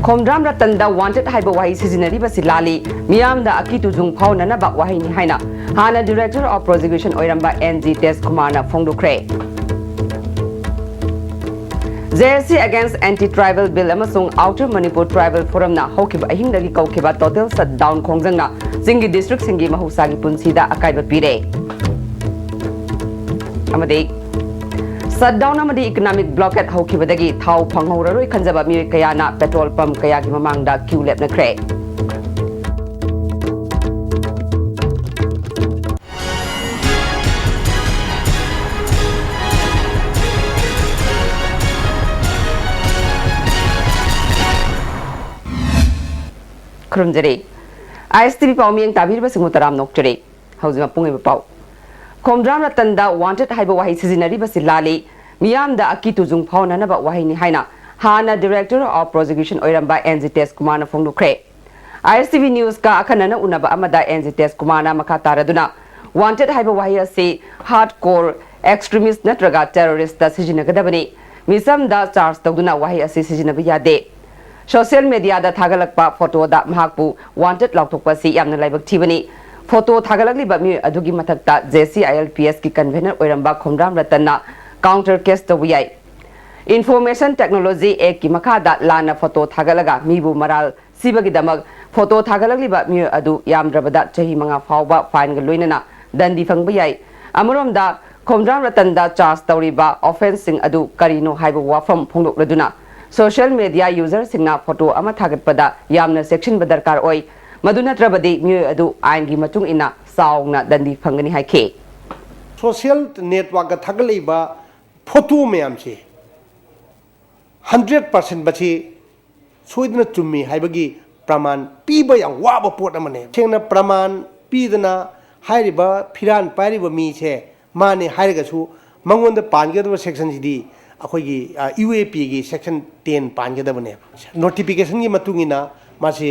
Khomdram Ratanda wanted Hyber Wahi Sizinari Basilali, Miam the Akitu Zung Pauna Wahini Haina, Hana Director of Prosecution Oiramba NG Test Kumana Fongdukre. JSC against Anti-Tribal Bill Amasung Outer Manipur Tribal Forum na Hokiba Hindagi Kaukiba Total Shutdown Khongjangna, Singi District Singi Mahusagi Punsida Akaiba Pire. Amade Shutdown amadi economic blockade Hokibadagi, Tau Panghoroi Kanjaba Miri Kayana, petrol pump Kayaki Mamangda, Q Lep Nakre. Krumjere ISTV Paumiang Tabir Basingutaram Nokjere, Housing Pungi Pau. Khomdram Ratanda wanted Hyber Wahi Sizinari Basilali, Miam the Akitu Zung Pauna Wahini Haina, Hana Director of Prosecution Oiramba NG Test Kumana Fongdukre. ISTV News Ka Akanana Unaba Amada NG Test Kumana Makataraduna, wanted Hyber Wahi say hardcore extremist Natraga terrorist the Sijinagadabani, Misam da Charles Toguna Wahi Sijinabiyade. Social media da Tagalakpa photo da Mahakpu wanted Lautopasi Yamna Libak Tivani. Photo Tagalagli Bami Adugi Matakta JCILPS ki convener Oiramba Khomdram Ratana counter case to VI. Information Technology Ek ki Makada Lana photo Tagalaga Mibu Maral Sibagi Damag photo Tagalagli Bami Adu Yam Drabada Chahi Manga Fauba Fine Galuinana Dandi Fangbiyai Amurum da Khomdram Ratanda Charles Tauriba offensing Adu Karino Haiba Wafam Punguk Raduna Social media users singna photo ama thagat pada yamna section badarkar oi maduna trabadi myu adu aingi matung ina saungna dandi phangani haike social network ga thagleiba photo mayam che 100% bachi soidna chummi haibagi praman piba yang waba pot amane chengna praman pidana hairiba phiran pairiba mi che mane hairiga su mangonda pangedwa section jidi अखोगी UAP की section 10 पांगदबने notification की मतुंगिना मासे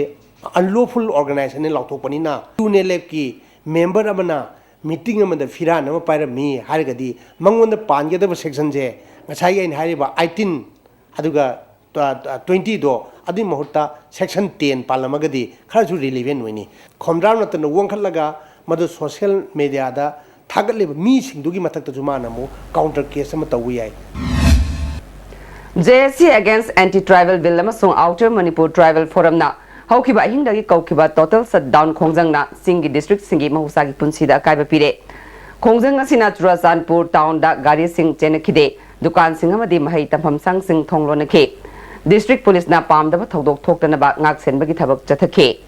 unlawful organisation ने लाउथोपनिना यूनेलेप की member Amna meeting अमदा फिरान um pi r me हारगदी मंगोंद पांगदब section J ngachai ain hariba 18 aduga 20 do adi mahutta section 10 palamagadi kharasu relevant weni khomdram natna wongkhallaga madu social media da thagaleba mi singdugi mathakta jumana mu counter case ama tawi ai JSC against Anti-Tribal Bill Amasung Outer Manipur Tribal Forum na Hokiba Hindagi Kaukiba Total Shutdown Khongjangna Singi District Singi Mahusagi Punsida Kaiba Pire. Khongjang asina Churachandpur Town da Gari Sing Chenakide, Dukan Sing amadi Mahai Tampam Sang Sing Thonglonake. District Police na Pamdaba Thodok Thoktanaba Ngak Senbagi Thabak Chathake.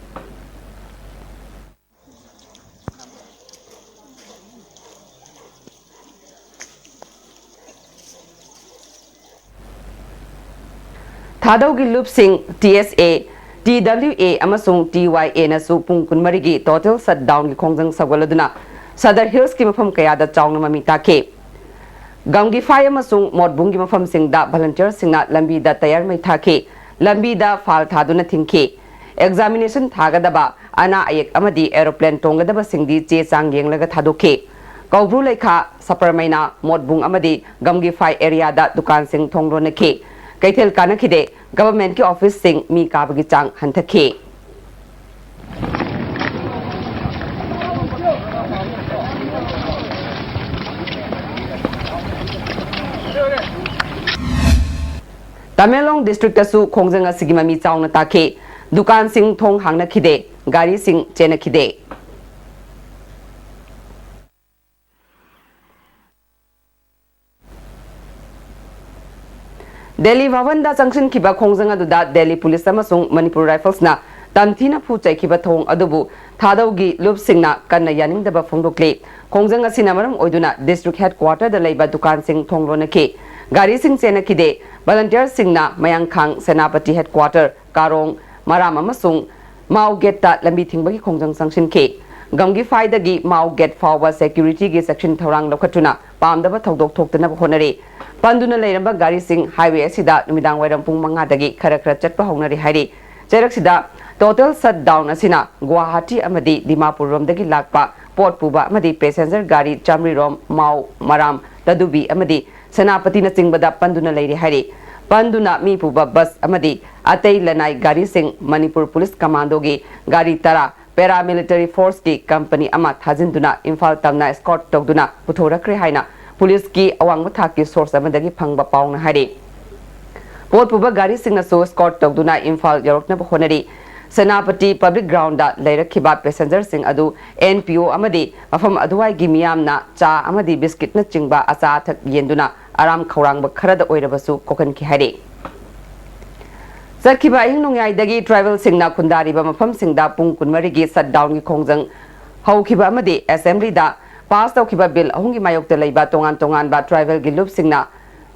Thadaugi Loop Sing TSA TWA Amasung TYA na su pung kunmarigi total shutdown ki khongjang sagaladuna Sadar Hills ki mafam kaya da chawng na mamita ke Gamgi Fire Amasung Modbung ki mafam sing da volunteer sing na lambi da tayar mai thake lambi da fal thaduna thingke examination thagadaba ana ayek amadi aeroplane tongadaba singdi che chang yenglaga thadoke Kaubru Lekha Saparmaina Modbung amadi Gamgi Fire area da dukan sing thongro na ke Kaitel Kanakide, government ki office sing mi kabagi chang hantake. Tamelong district asu khongjang asigima mi chawna take, dukan sing thong hangna khide, gari sing chena khide. Delhi Vavanda Junction Kiba Khongjang aduda Delhi Police amasung Manipur Rifles na tamthina phu chai kiba thong adubu thadaugi loop singna kanna yaning daba phongdokle Khongjang asina maram oiduna district headquarter da leiba dukan sing thonglona ke gari sing sena kide volunteer singna Mayangkhang Senapati headquarter Karong Maram amasung Mau Gate ta lambi thingbagi Khongjang Junction ke Gamgi Faidagi Mau Gate Forward Security ge section thorang lokhatuna pamdaba thodok thoktana honare Panduna Leramba Gari Sing Highway Sida Numidang Waram Pung Mangadagi Karakra Chatpa Honari Hari Jerak Sida total shutdown asina Guwahati amadi Dimapur Romdagi Lakpa Port Puba amadi passenger gari Chamri Rom Mau Maram Tadubi amadi Senapati na Singbada Panduna Lady Hari पंदुना मी पुबा बस अमदी अतई लनाई गाड़ी Singh Manipur police commando की गाड़ी तरा paramilitary force की company अमा थाजिंदुना इम्फाल तमना escort तौदुना पुथोरक्रे हाइना police की अवांग थाक की सोर्स अमदगी फंगबा पाउना हाइरे पोत पुबा गाड़ी सिंह नसो एस्कॉर्ट तौदुना इम्फाल यौरकनब होनरी सेनापति पब्लिक ग्राउंड दा लेरखिबा पैसेंजर सिंह अदु एनपीओ अमदी मफम अदुवाई गी मियामना चा अमदी बिस्किट न चिंगबा अचा थक येंदुना आराम खौरांग खरद ओइरबसु कोकन की हाइरे चखिबा अहिंग नोंयाइदगी ट्राइबल सिंगना खुंदारिबा मफम सिंगदा पुंग कुनमरी गी शटडाउन की खोंजंग हौखिबा अमदी असेंबली दा पास तौखिबा बिल अहुंगी मायोक्ता लैबा तोंगान तोंगान बा ट्राइबल गी लुप सिंगना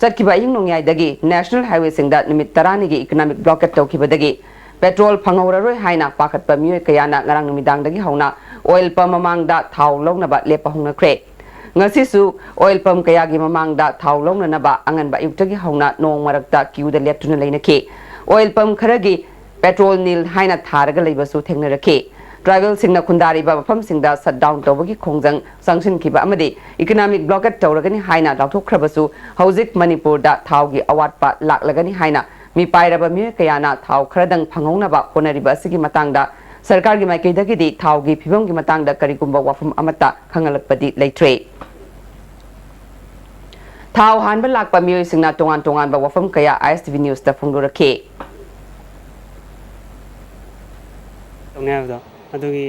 चखिबा अहिंग नोंयाइदगी नेशनल हाईवे सिंगदा निमित तरानी गी इकोनॉमिक ब्लॉकेट तौखिबदगी पेट्रोल फंगौररोय हाइना पाखतपा मियोय कयाना ngarang numidangnagi hauna oil pump mamangda thau longnaba lepa hongnakre ngasisu oil pump kayagi mamangda thau longnanaba anganba yuktagi hauna nong marakta queuda leptuna leinake oil pump kharagi petrol nil haina tharaga leibasu thengnarake tribal सिंगना खुंदारिबा मफम सिंगदा shutdown तौबगी खोंजंग sanction खिबा अमदि economic blockade तौरगनी हाइना लाथोखरबसु हौजिक मणिपुरदा थावगी अवाटपा लाकलगनी हाइना मी पाइरबा मियोय कयाना थाव खरदंग फंगौनबा होनरिबा असिगी मतंगदा सरकार की माइकैदगी थाव की फिवम की मतंगदा करिगुंबा वाफम अमता खंगलकपदि लेट्रे थाव हानबा लाकपा मियोय सिंगना तोंगान तोंगान बा वाफम कया आईएसटीवी न्यूज दा फोंदोरखे तोंगनाबदा अदुगी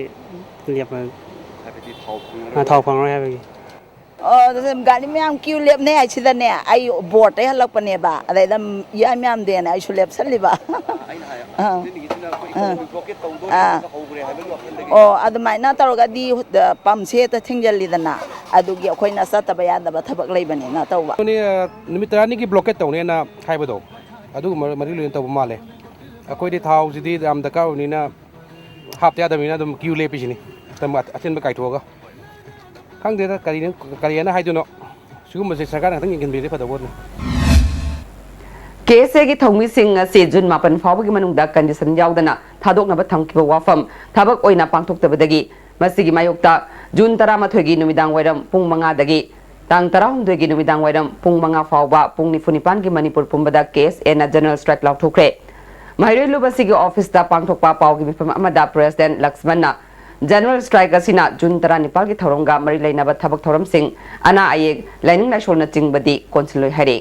लेपा थाव फंगरो हैबगी गाड़ी में क्यू लेपने आइसिदने आई बोट है हलपने बा अदैदा या म्याम देना आई सुलेप सलिबा ओ अदमाइना तौरगदी पम से त थिंगजलिदना अदुगी अखोइना सतबा यादबा थबक लेबने ना तौबा निमित तरानी की ब्लॉकेट तौने ना हाइबदो अदु मरि लोइन तौब माले अखोइदि थाव जिदि दाम दकाउनिना हापते आदमिना दम क्यू लेपिसिनी तम अचेन काइथोगा खांगदेदा करियना हाइदुनो सुगुमसे सरकार नथंग इंगिनबिरे फदबोन केसे की थौमी सिंह से जुन मापन फावगी मनुंगदा कंडीशन यावदना थादोकनबा थंखिबा वाफम थाबक ओइना पांथोक्तबदगी मसिगी मायोक्ता जुन 13 गी नुमिदांग वैरम पुंग 5 दगी तांग 19 गी नुमिदांग वैरम पुंग 5 फावबा पुंग 9 की मणिपुर पुंबदा केस एना जनरल स्ट्राइक लाउथोक्रे महिरेलुबसिगी ऑफिस दा पांथोकपा पावगी मिफम अमदा प्रेसिडेंट लक्ष्मणना जनरल स्ट्राइक असिना जुन 19 की थौरंगा मरि लेनाबा थबक थौरम सिंह अना आयेग लाइनिंग लाइसोलना चिंगबदी कोंसिलोय हरे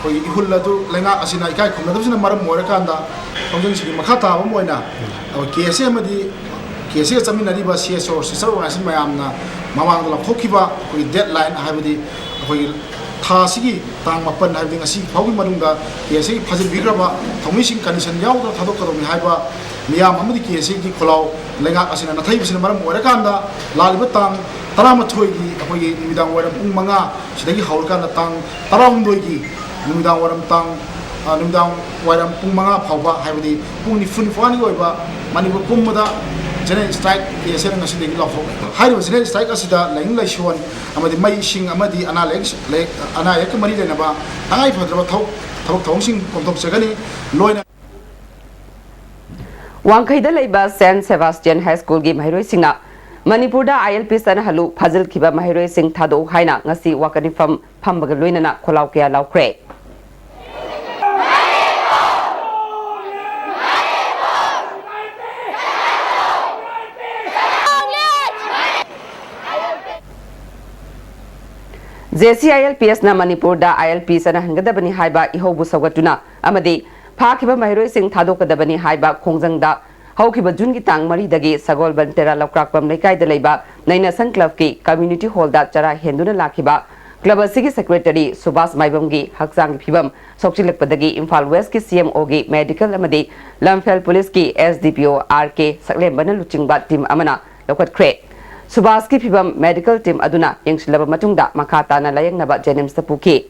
कोई इहुल अदु लेंगा असिना इकाय खुमनदबसिना मरम मोरकांदा फंक्शन सिगी मखा ताबा मोइना अब केसे अमदी केसे चमिनरिबा सीएसओ सिसर वासिन मयामना ममांग लखोखिबा कोई डेडलाइन हाबदी कोई थासिगी तांग मपन हाबदी ngasi फावगी मनुंगा केसे फाजिल बिग्रबा थौमिसिंग कंडीशन यावदा थादोकदोमि हाबा मियाम अमदी केसे की खोलाव लेंगा असिना नथाइबसिना मरम मोरकांदा लालिबा तांग 13 की अखोगी निमिदांग वरम पुंग 5 सिदगी हौरकांदा तांग 12 की निमिदांग वरम तांग निमिदांग वरम पुंग 5 फावबा हाबदी पुंग 9 ओइबा मणिपुर पुंबदा जनरल स्ट्राइक केसे ngasiदगी लाफो हाइबा जनरल स्ट्राइक असिदा लाइंग लाइसोन अमदी मई सिंग अमदी अनालेक मरि लेनबा तंगाइ फद्रबा थबक थौसिंग कोंथोक जगनी लोइना वांखैदा लेबा सेंट सेबास्टियन हाई स्कूल की महिरोय सिंगना मणिपुरदा आईएलपी सन हलु फाजिल खिबा महिरोय सिंह थादो हाइना ngasi wakani फमबगा लोइनना खोलाव कया लाउख्रे JCILPS na Manipur da ILP sana hangadabani haiba ihobu sawgatuna amadi फाखिबा महिरोय Singh थादोकदबनी हाइबा खोंजंग दा हौखिबा जुन की तांग मरी दगी सगोल बंतेरा लौक्राकपम लेकाय द लेबा नैनासन क्लब की कम्युनिटी हॉल दा चरा हेंदुना लाखिबा क्लब असिगी सेक्रेटरी सुभाष माइबम की हकजांग फिबम सोक्चिलकपदगी इम्फाल वेस्ट की सीएमओ की मेडिकल अमदी लमफेल पुलिस की एसडीपीओ आरके सकलेमबन लुचिंगबा टीम अमना लौकटख्रे सुभाष की फिबम मेडिकल टीम अदुना यंगसिलबा मतुंगदा मखाताना लायंगनबा जेनिम्स तपुकी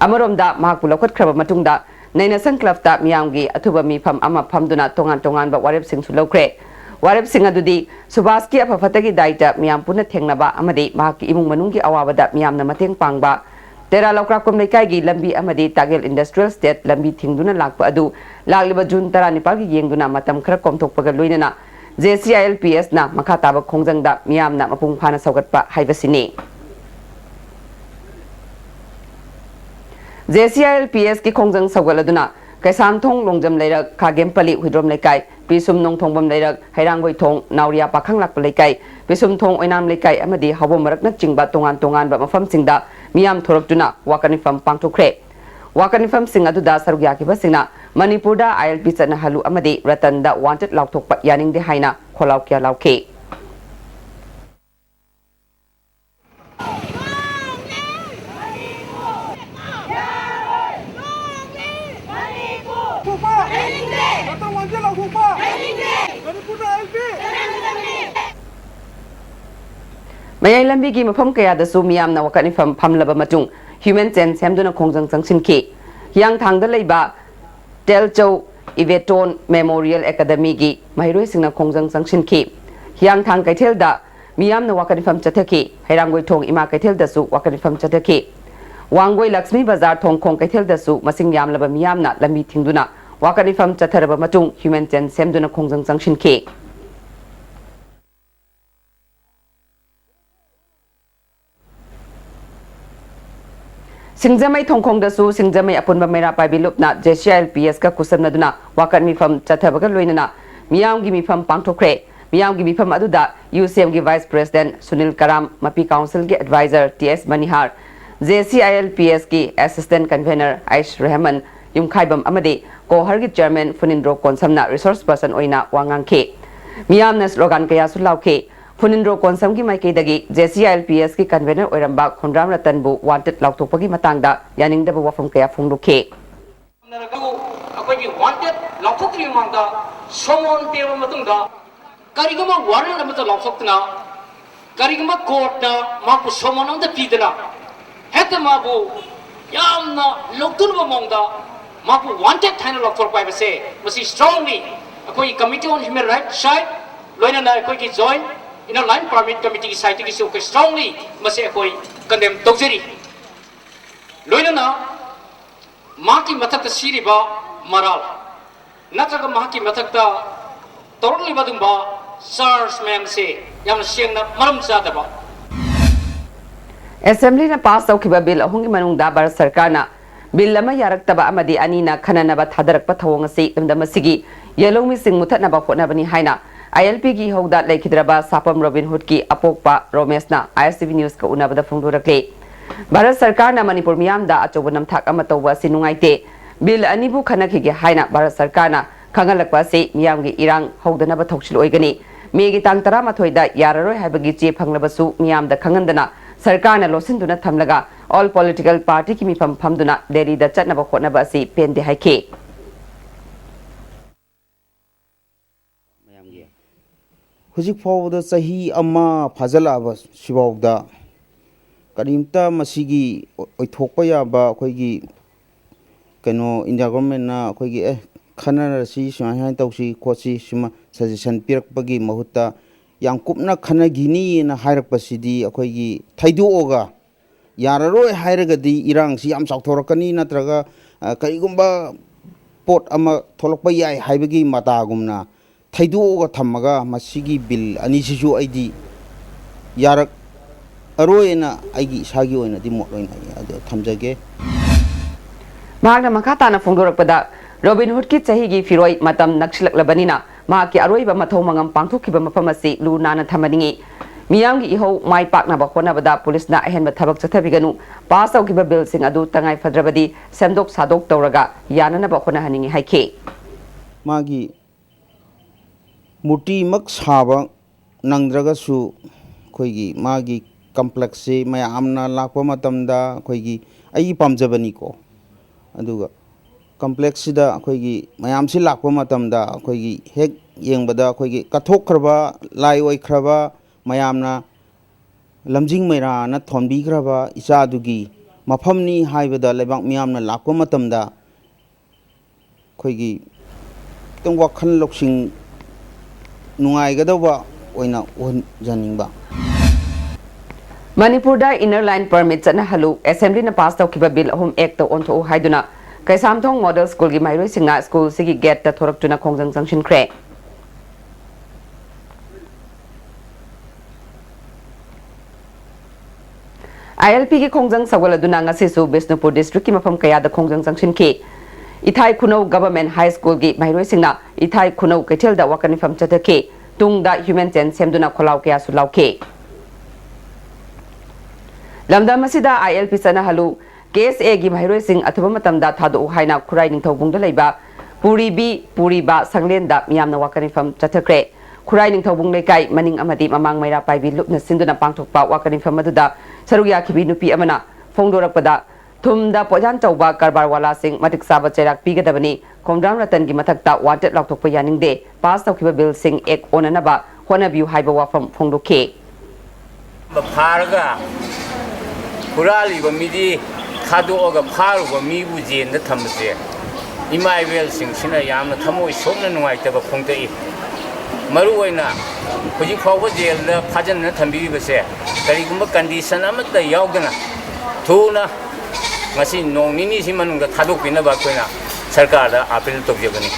अमरोमदा महाकु लौकटख्रबा मतुंगदा नैनासन क्लब मियामगी अथुबा मीफम अमा फमदुना तोंगान तोंगान बा वारेब सिंह सुलौख्रे वारेब सिंह अदुदी सुभाष की अफफतगी दाइटा मियाम पुना थेंगनबा अमदी महाकी इमुंग मनुंगी अवाबदा मियामना मतेंग पांगबा तेरा लौक्राकम लेकायगी लंबी अमदी तागेल इंडस्ट्रियल स्टेट लंबी थिंगदुना लाकपा अदु लाग्लिबा जून 19 की येंगदुना मतम खरा कोमथोकपगा लोइनना JCILPS ना मखा ताबा खोंजंगदा मियामना मपुंग फाना सौगतपा हाइबसिनी JCILPS की खोंजंग सौगलदुना कैसामथोंग लोंजम लेरक खागेमपली हुइद्रोम लेकाई पिसुम नोंथोंबम लेरक हैरांगोई थोंग नावरिया पाखंग लाकप लेकाई पिसुम थोंग ओइनाम लेकाई अमदी हबो मरकना चिंगबा तोंगान तोंगान बा मफम सिंगदा मियाम थोरकतुना वाकनिफम पांगथोखरे वाकनिफम सिंग अदुदा सरुक याकिबसिंगना मणिपुरदा ILP चना हलु अमदी रतनदा वांटेड लाउथोकपा यानिंगदे हाइना खोलाव क्या लाउखे Mayay lambi gi mafam kaya da su miyam na wakanifam pamlaba matung human sense semduna khongjang sangshin ki yang thangda leiba Telchou Iveton Memorial Academy gi mahiroi singna khongjang sangshin ki yang thang kaithel da miyam na wakanifam chathaki hairangoi thong ima kaithel da su wakanifam chathaki Wangoi Lakshmi Bazar thong khong kaithel da su masing yam laba miyam na lambi thingduna wakanifam chatharaba matung human sense semduna khongjang sangshin ki Singjamai thongkhong da su singjamai apunba mera pai bilupna JCILPS ka kusamnaduna wakan mifam chathabaga loinana miyam gi mifam pangthokre miyam gi mifam aduda UCM gi Vice President Sunil Karam Mapi Council gi Advisor TS Manihar JCILPS ki Assistant Convener Aish Rahman Yumkhaibam amade Kohar gi Chairman Funindro Konsamna Resource Person oina wangangke miyam na slogan kaya sulauke Funindro Konsam ki maikidagi JCILPS ki convener oiramba Khondram Ratanbu wanted lautokpagi matangda yaningdaba wafam kaya phungluke akoigi wanted lauthokri mangda somon peba matungda karigama warrant amata lauthokna karigama court na mapu somon amda pidana heta mabu yamna loktunba mangda mapu wanted thaina lauthokpai base masi strongly akoi committee on human rights side loina na akoi join in a line permit committee ki side ki so strongly mase koi condemn tokjeri loina na ma ki mathak siriba maral natraga ma ki mathak ta torli badumba SARS mem se yam siang na maram cha ba Assembly na pass tawkiba bill ahungi manungda Bharat Sarkar na bill lama yaraktaba amadi anina khananaba thadarakpa thawong ase damdamasi yellow mi sing muthat na ba khona bani haina ILP की होदा लेखिद्रबा Sapam robin hood की अपोकपा रोमेसना ISTV news का उनाबदा फोंदोरकले भारत सरकार ना मणिपुर मियाम दा अचोब नमथाक अमा तौबा सि नुंगाइते bill अनिबु खनखिगे हाइना Bharat सरकार ना खंगलकपा से मियाम गी इरांग होदनबा थौचिल ओइगनी मेगी तांग 13 दा याररोय हाइबगी चे फंगलबसु मियाम दा खंगंदना सरकार ना लोसिनदुना थमलगा ऑल पॉलिटिकल पार्टी की मिफम फमदुना दिल्ली दा चटनबा खोनबा सि पेंदे हाइके हुजिक फावदा सही अमा फाजलाब सिबावदा करीमता मसीगी ओइथोकपा याबा अखोइगी कनो इंडिया गवर्नमेंट ना अखोइगी खनरसी सुमाहान तौसी खोसी सिमा सजेशन पिरकपगी महुत्ता याम कुपना खनगिनी ना हाइरकपसिदी अखोइगी थैदोगा याररोय हाइरगदी इरांगसी याम साउथोरकनी नत्रगा करिगुम्बा पोट अमा थोलकपा याय हाइबगी मातागुमना थैदोगा थमगा मसीगी बिल अनिसिसु आइदी यारक अरोयना आइगी सागी ओइना दि मोटलोइना अदो थमजगे महागना मखाताना फोंदोरकपदा रॉबिन हुड की चहीगी फिरोय मतम नक्सलकलबनिना महाकी अरोइबा मथौ मंगम पांथोखिबा मफम असि लु नाना थमनिंगी मियामगी इहो माइ पाकनाबा खोनाबदा पुलिसना अहेनबा थबक चथबिगनु पास तौखिबा बिल सिंग अदु तंगाइ फद्रबदी सेमदोक सादोक तौरगा याननबा खोनाहनिंगी हाइखे मागी मूर्ति मक साबा नंद्रगसु खोइगी मागी कम्प्लेक्स से मयामना लाकपा मतमदा खोइगी आई पामजबनी को अदुगा कम्प्लेक्स सिदा खोइगी मयाम से लाकपा मतमदा खोइगी हेक येंबदा खोइगी कथोखरबा लाई ओइखरबा मयामना लमजिंग मैराना थोनबीखरबा इचादुगी मफमनी हाइबदा लेबाक मियामना लाकपा मतमदा खोइगी तंग वखन लोकसिंग नुंगाइगदबा ओइना ओहनजनिंगबा मणिपुर दा इनर लाइन परमिट चना हलु असेंबली ना पास तौखिबा बिल अहुम एक तो ओंथो हाइदुना कैसामथोंग मॉडल स्कूल की माइरोय सिंगा स्कूल सिगी गेट ता थोरकतुना खोंजंग संगशिनख्रे ILP की खोंजंग सगवलदुना ngasisu Bisnupur district ki mafam kayada खोंजंग jangsinki Ithai Khunau Government High School gi mahiroisingna Ithai Khunau Kaithilda wakanifam chatake tungda human ten semduna kholau kya sulauke Lamdam masida ILP sana halu KSA gi mahiroising athuba matamda thadu haina khurai ningthobungda leiba Puri B Puri Ba Sanglenda miyamna wakanifam chathakre Khurai ningthobung leikai maning amadi mamang maira paibi lupna sinduna pangthokpa wakanifam aduda saruya khibi nupi amana phongdorakpada Thumda Pojan Tauba Karbarwala Singh Matik Saba Cherak Pigadabani Komdram Ratan gi mathakta wanted laktokpa yaningde pass tawkiba bill sing ek onanaba honabiu haiba wafam phongdoke Baparaga Kurali ba midi khadu oga pharu ba mi bu jen da thamse imai wel sing sina yamna thamoi somna nuai ta ba phongdei maru oina hoji khawba jel da phajan na thambi ba se kari gumba condition amata yaugana thuna ngasi nong nini si manungda thaduk pina ba koina sarkar da appeal tokjebani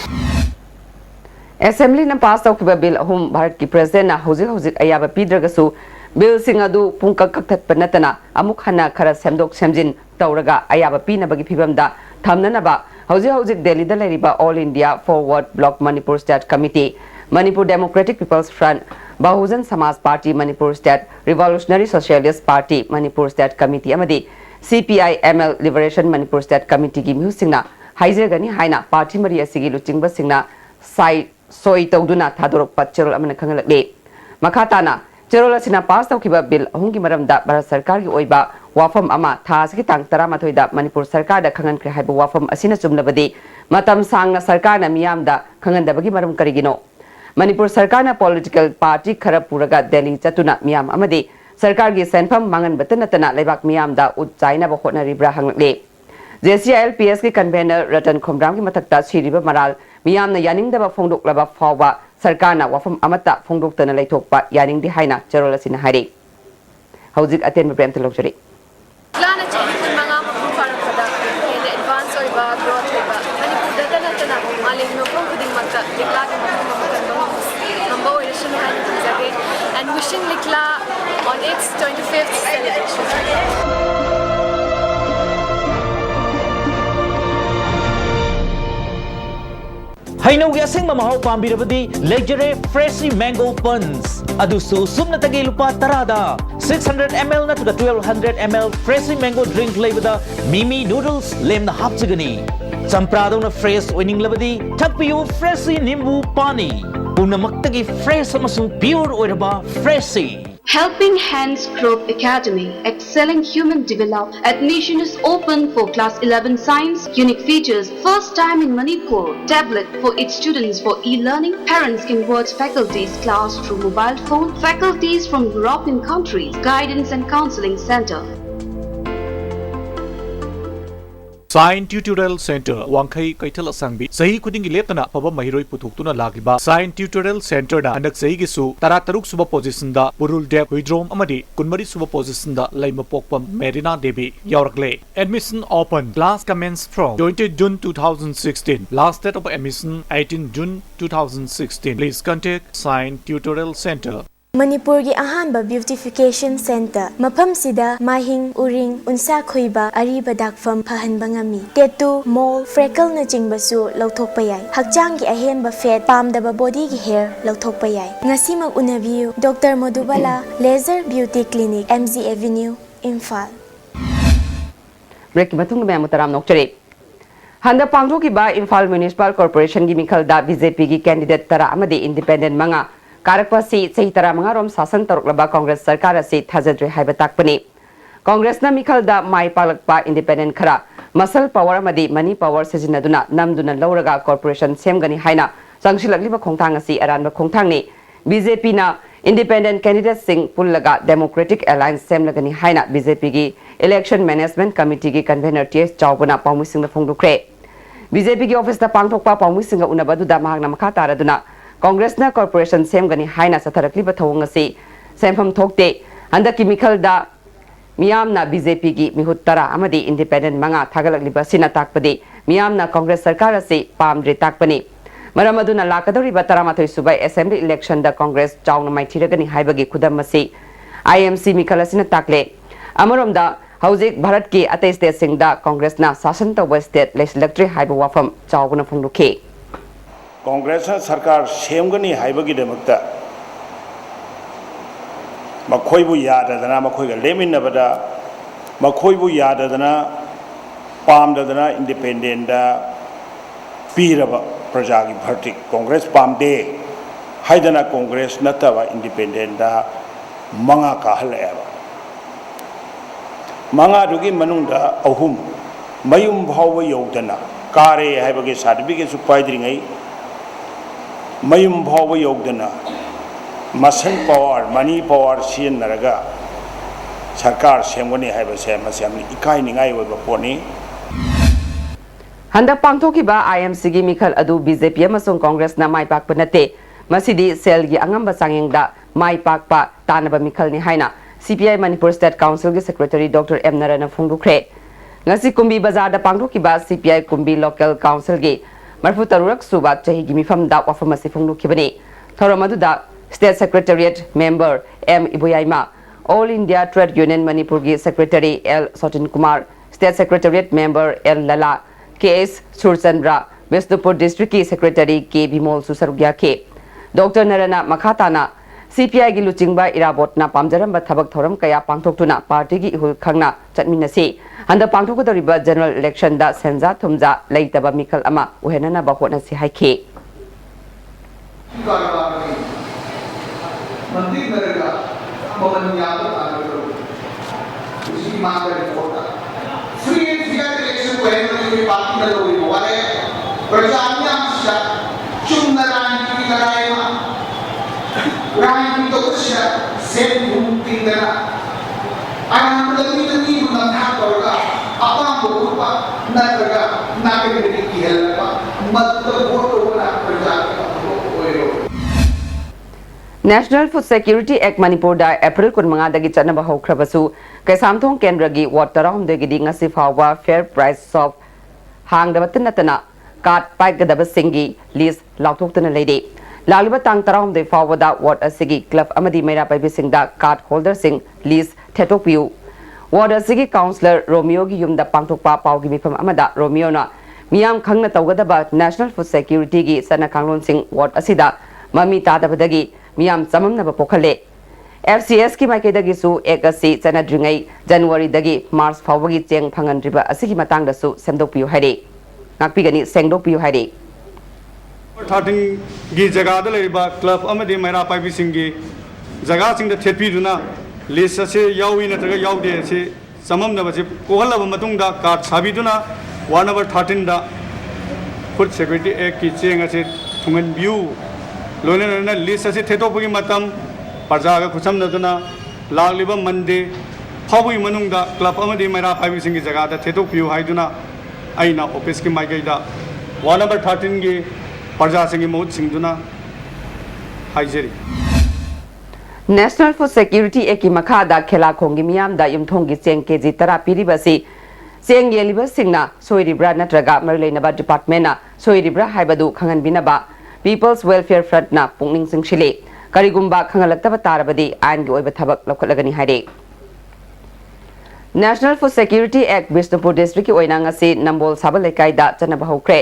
Assembly na pass tawkiba bill hum Bharat ki president na hojik ayaba pidragasu bill sing adu pungkak kaktat panatana amuk hana khara semdok semjin tawraga ayaba pina bagi phibamda thamnana ba hojik Delhi da leriba All India Forward Bloc Manipur State Committee Manipur Democratic People's Front Bahujan Samaj Party Manipur State Revolutionary Socialist Party Manipur State Committee amadi CPI ML Liberation Manipur State Committee gi musingna haijagani haina party mari asigi luchingba singna sai soi tawduna thadorok patcherol amana khangalakle makhatana cherol asina pass tawkiba bill ahungi maramda Bharat Sarkar gi oiba wafam ama thasgi tang 13 da Manipur Sarkar da khangan kre haiba wafam asina chumnabadi matam sangna sarkar na miyamda khangandabagi maram karigino Manipur Sarkar na political party khara puraga Delhi chatuna miyam amadi Sarkar gi senfam mangan batanatana lebak miyamda utchaina ba hotna ribra hangle JCILPS ki convener Ratan Khomram ki mathakta siriba maral miyamna yaningdaba phongdoklaba fawba sarkarna wafam amata phongdoktana leithokpa yaningdi haina charola sina hari hojik aten prem telokjari Lana chini kun manga mapung farang pada ini advance oi ba growth oi ba mani kudata na tana malin no pong kuding makka likla ka mapung mamakan bang number oi rishun hain jage and wishing likla on its 25th celebration Hainaugi asing mamahau pambirabadi Legere Freshly Mango Puns adusu sumna tagi lupa tarada 600 ml na tuga 1200 ml Freshly Mango drink leibada Mimi Noodles lemna hapchagani Champrado na fresh oining labadi thakpiyu Freshly Nimbu Pani Punamaktagi fresh amasung pure oiraba Freshly Helping Hands Group Academy, excelling human development. Admission is open for class 11 science. Unique features, first time in Manipur. Tablet for its students for e-learning. Parents can watch faculties class through mobile phone. Faculties from European countries. Guidance and counseling center. Science Tutorial Center Wangkai Kaithal Asangbi Sahi Kudingi Leptana Paba Mahiroi Putuktuna Lagiba Science Tutorial Center da Andak Sahi Gisu Tarataruk Suba Position da Burul Dep Huidrom Amadi Kunmari Suba Position da Laima Pokpam Merina Devi Yaurakle Admission open Class commenced from 20 June 2016 Last date of admission 18 June 2016 Please contact Science Tutorial Center Manipur gi ahanba beautification center mafam sida mahing uring unsa khoiba ariba dakfam phahanba ngami tattoo mole freckle na chingbasu lauthokpa yai hakchang gi ahenba fat pamdaba body gi hair lauthokpa yai ngasi mag unabiu Dr Madhubala Laser Beauty Clinic MZ Avenue Imphal break matung me mutaram nokchare handa pangjo ki ba Imphal Municipal Corporation gi mikhal da BJP gi candidate tara amadi independent manga Karakpasi Sehitara Mangarom Sasan Taruklaba Congress Sarkar si Thazadre Haibatakpani. Congress na Mikhal da Mai Palakpa Independent Khara Muscle Power Madi Money Power Sijinaduna Namduna Lauraga Corporation Semgani Haina Sangshilakliba Khongthang asi Aranba Khongthang ni BJP na Independent Candidate Singh Pullaga Democratic Alliance Semlagani Haina BJP gi Election Management Committee gi Convener TS Chawbuna Pawmising na Phongdukre. BJP gi Office da Pangthokpa Pawmising ga Unabadu da Mahagna Makha Taraduna Congress na corporation semgani haina satharakliba thawngasi sempham thokte handaki mikhal da miyam na BJP gi mihuttara amadi independent manga thagalakliba sina takpadi miyam na Congress sarkar ase pamdre takpani maramaduna lakadori batara subai assembly election da Congress chawna maithiragani haibagi khudam masi IMC mikhal asina takle अमरोमदा हौजिक Bharat की अतै state सिंगदा Congress ना शासन तौबा state लेजिस्लेटरी HYBE वाफम चावगना फोंदोखे Congress सरकार सेमगनी हाइबगिदमक्ता मखोइबु याददना मखोइगा लेमिनबदा मखोइबु याददना पामददना independent पीरब प्रजा की भर्ती Congress पामदे हाइदना Congress नतबा independent मंगा काहलेबा मंगा दुगी मनुंदा अहुम मयुम भाव यौदना कारे हाइबगे सर्टिफिकेट सु पाइद्रिङै मयुम भाव यौदना मसल पावर मनी पावर सिनरगा सरकार सेमगनी हाइबसे मसेम इकाई निगाई ओइबा पोनी हंदक पांगथोकिबा आईएमसी की मिखल अदु बीजेपी अमसुंग कांग्रेस ना माई पाकपा नते मसिदी सेल की अंगंबा सांगिंगदा माई पाकपा तानबा मिखल नि हाइना सीपीआई मणिपुर स्टेट काउंसिल के सेक्रेटरी डॉक्टर एम नारायण फोंदुखरे ngasi kumbi bazar da pangthokkiba CPI kumbi local council gi marfu tarurak suba chahi gi mifam da wafam asi phonglukhibani thoramadu da state secretariat member M Ibuyaima all india trade union manipur gi secretary L Sotin Kumar state secretariat member L Lala KS Surchandra Visnupur district ki secretary K Bimol Susarugya ke Dr Narana Makhatana CPI gi luchingba irabot na pamjaramba thabak thoram kaya pangthoktuna party gi ihul khangna chatminasi handa pangthokadoriba general election da senja thumja leitaba mikal ama uhenana ba hona si haike मंदिर नरेगा ममन यादव आगे उसी मांग कर फोटा free and fair election को है कि बाकी न लोग वाले प्रजानियां से चुन राजनीति की लड़ाई में राजनीति तो कुछ सेम घूमती ना आयाम लगी तो नहीं नंधा करोगा अपना बोलूँगा न करेगा ना करेगा की हेल्प मत वोट होना प्रजा National Food Security Act Manipur da April 15 dagi chanaba haukhrabasu Kaisamthong Kendra gi Ward 19 gi ngasi fawwa fair price of hangdabatnatana card paikgadaba singi list laukthoktana leide lagliba tang 19 fawwa da Ward asigi club amadi mera paibi singda card holder sing list thetokpiu Ward asigi councillor Romeo gi yumda pangthokpa pawgi mifam amada Romeo na miyam khangna tawgadaba National Food Security gi sana kanglon sing Ward asida mami tadabadagi मियाम सममनब पोखले FCS की माइकेदगी सु एकसी चनद्रिङै जनवरी दगी मार्च फावगी Cheng फंगनरिबा असिगी मतंगदसु सेमदोपियु हाइरे नाकपिगनी सेंगदोपियु हाइरे 13 गी जगादा लेबा club अमदि मैरा पाइबि सिंगी जगा सिंग the थेपिदुना list से यावी नत्रगा यावदे से सममनबसे कोहलब मतुंगदा card साबिदुना ward number 13 दा food security act की चेंग असे थुंगन व्यू लोने लिस्ट से थेटोपगी मतम प्रजा खुसम नदुना लालिबा मंडे फाबुई मनुंगदा क्लब अमदि मैरा पाइबि सिंगी जगादा थेटोपियु हाइदुना आइना ऑफिस की माइगैदा वार्ड नंबर 13 की प्रजा सिंगी मौत सिंगदुना हाइजेरी National Food Security Act की मखादा खेला खोंगी मियाम दा युमथोंगी चेंग केजी 10 पिरिबसी चेंग येलिबा सिंगना सोइरिब्रा नत्रगा मरलेनबा डिपार्टमेंट ना सोइरिब्रा हाइबदु खंगनबिनबा People's Welfare Front na pungning singshile karigumba khangalakta tarabadi ain gi oiba thabak lokhalagani haire National Food Security Act Bisnupur District ki oina ngasi Nambol Sabal Lekai da chanaba hokre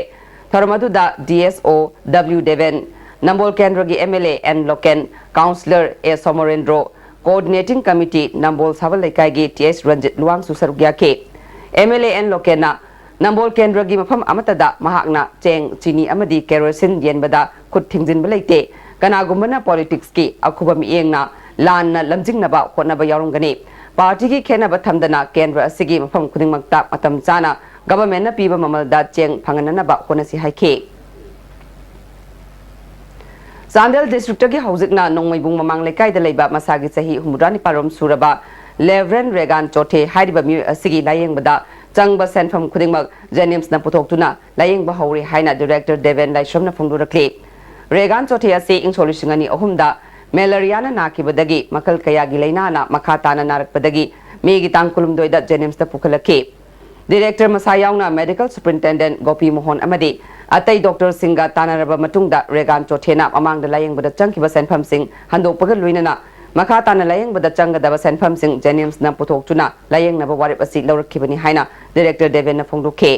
tharamadu da DSO W Deven Nambol Kendra gi MLA and Loken Councillor A Somorendro Coordinating Committee Nambol Sabal Lekai gi TS Ranjit Luang Susarugya ke MLA and Loken na Nambol Kendra gi mafam amatada mahakna cheng chini amadi kerosene yenbada khut thingjinba leite kanagumana politics ki akhuba miengna lanna lamjingnaba hotnaba yarungani party ki khenaba thamdana Kendra asigi mafam khudingmakta matam chana government na piba mamalda cheng phangananaba honasi haike Sandel district ki haujikna nongmaibung mamang lekai da leiba masagi sahi humrani parom suraba Levren Regan Chote haidiba mi asigi layengbada Changba Senfam Kudingmak Jenims na putoktuna laying bahawri haina Director Deven Laishom na phongdurakle Regan Chotia se ing solusingani ahumda malaria na nakibadagi makal kaya gilaina na makata na narakpadagi megi tangkulum doida Jenims na pukhalake Director Masayang na Medical Superintendent Gopi Mohon amadi atai Dr. Singa tanaraba matungda Regan Chote na amang da laying bada changkiba Senfam sing handokpaga luina na मखा ताना लायेंगबदा चंगदबा सेनफमसिंग जेनिम्सना पुथोक्तुना लायेंगनबा वारिप असि लौरखिबनि हाइना director Deven फोंदोखे।